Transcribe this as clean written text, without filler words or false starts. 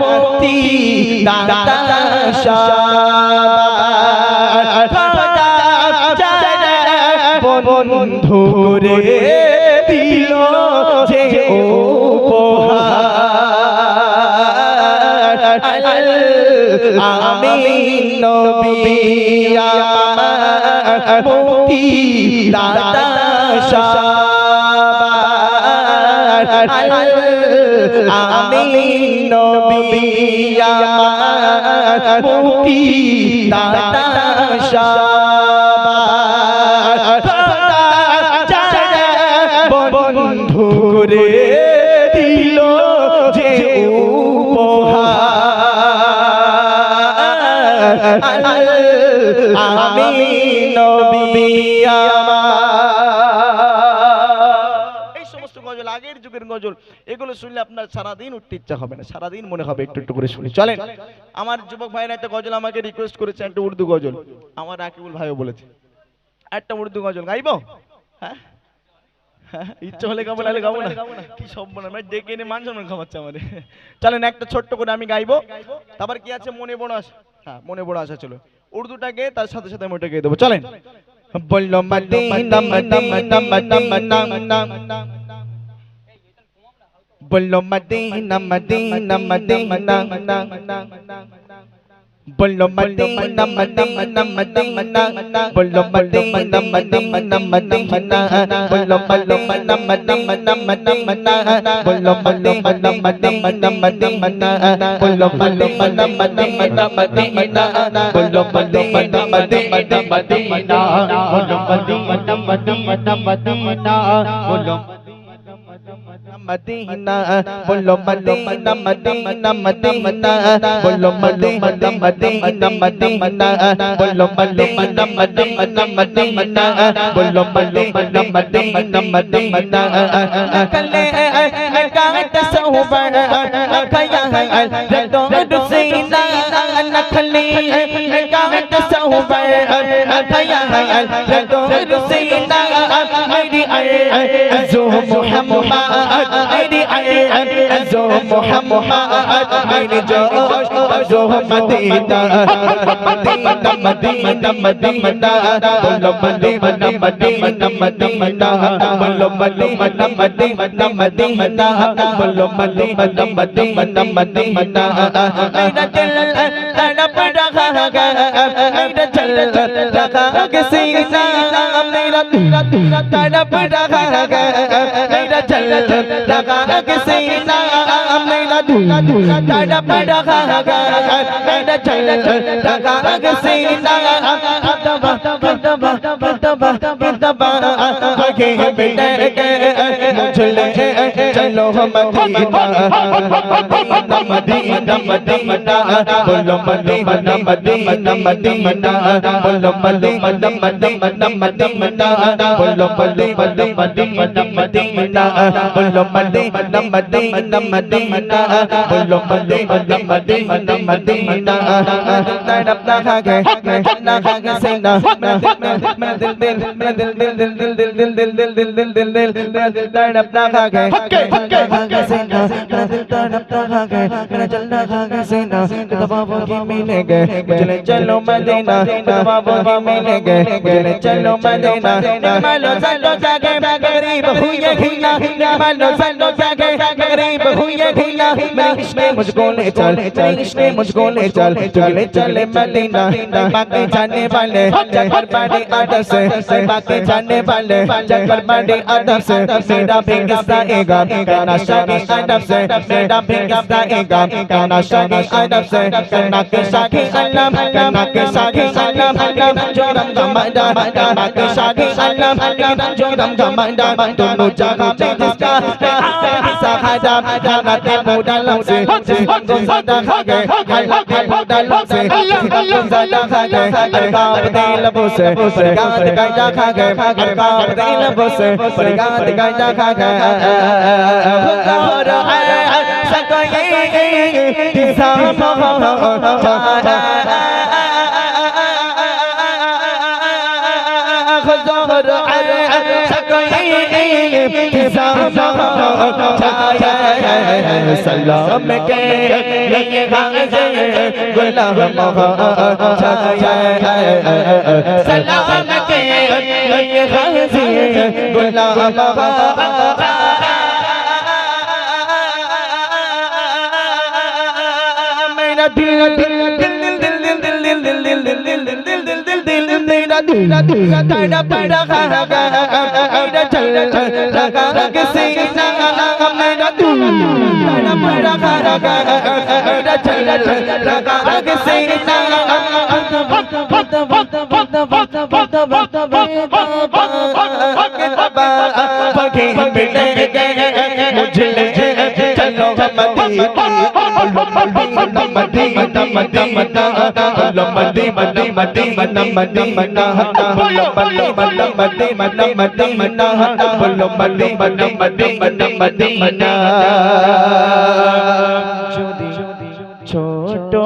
মুক্তি দাতা সবার খোদা যারা বন্ধু রে দিল যে উপহার আমিন নবী আমার মুক্তি দাতা সবার আমিন নবী আমার মুক্তি দাতা সবার খোদা যারা বন্ধু রে দিল যে উপহার আমিন নবী আমার। আগের যুগের গজল এগুলো শুনলে আপনার সারাদিন উঠতে ইচ্ছা হবে না, সারাদিন মনে হবে একটু একটু করে শুনি। চলেন, আমার যুবক ভাইরা একটা গজল আমাকে রিকোয়েস্ট করেছে, একটা উর্দু গজল। আমার রাকিবুল ভাইও বলেছে একটা উর্দু গজল গাইবো। হ্যাঁ ইচ্ছা হলে গাবো, নাহলে গাবো না। কি সব মনে হয় ডেকে এনে মান সম্মান খাওয়াচ্ছে আমাদের। চলেন একটা ছোট্ট করে আমি গাইবো, তারপর কি আছে মনে বড় আশা। হ্যাঁ মনে বড় আশা। চলো উর্দুটা গেয়ে তার সাথে সাথে আমি ওটা গেয়ে দেবো। চলেন। বললো মদিনা মদিনা মদিনা মদিনা বললো মদিনা মদিনা মদিনা বললো মদিনা মদিনা মদিনা বললো মদিনা মদিনা মদিনা বললো মদিনা মদিনা মদিনা বললো মদিনা মদিনা মদিনা বললো মদিনা মদিনা মদিনা বললো মদিনা মদিনা মদিনা বললো মদিনা মদিনা মদিনা বললো मदीना बोलो मदीना मदीना मदीना बोलो मदीना मदीना मदीना बोलो मदीना मदीना मदीना बोलो मदीना मदीना मदीना कले काट सोबर खया रतो दुसीना नखली काट सोबर खया रतो दुसीना मेरी अज़ो मोहम्मद मेरी अज़ो मोहम्मद मेरी जोश अज़ो मदीना मदीना मदीना मदीना बोलो मदीना मदीना मदीना बोलो मदीना मदीना मदीना बोलो मदीना मदीना मदीना मेरा दिल तड़प रहा है मेरा दिल लगा सीना मेरा दिल तड़प रहा है मेरा दिल लगा सीना मेरा दिल तड़प रहा है मेरा दिल लगा सीना तबा तबा तबा तबा आगे बेटे मुझे ले चलो मदीना मदीना मदीना बोलो मदीना मदीना मदीना बोलो मदीना मदीना मदीना बोलो मदीना मदीना मदीना बोलो मदीना मदीना मदीना बोलो मदीना मदीना मदीना तड़प रहा है ना है सीना मेरा दिल दिल मेरा दिल दिल दिल दिल दिल दिल दिल दिल दिल दिल दिल दिल मेरा दिल तड़प रहा है सीना मेरा दिल तड़प रहा है मेरा चल रहा है सीना बाबू की मिलेंगे मुझे चलो मदीना बाबू की मिलेंगे मुझे चलो मदीना मालो चलो जाके गरीब हुए घिना मालो चलो जाके गरीब हुए घिना मेरे इश्क में मुझको ले चल मेरे इश्क में मुझको ले चल चले चले मदीना बाकी जाने वाले जगह बड़े अदब से बाकी जाने वाले जगह बड़े अदब से मेरा भी किस्सा एगा गाना शादी अदब से मेरा भी किस्सा एगा गाना शादी अदब से करना के शादी अल्लाह करना के शादी अल्लाह जो रम गमदा करना के शादी अल्लाह जो रम गमदा दोनों जगह पे जिसका सहादा जाना ते मोडलों से को सदा खा गए हालात के मोडलों से को सदा खा गए अरकाब दे लबों से परगात गाजा खा गए अरकाब दे लबों से परगात गाजा खा गए और सकोए दिशाम खुजूर सकोए सलाम के लिए गाज़ी गुलाम सलाम के लिए गाज़ी गुलाम मेरा दिल तड़प रहा मेरा चल रहा सीना मेरा दिल तड़प रहा मेरा चल रहा सीना पगे मिले मुझे चलो छोटो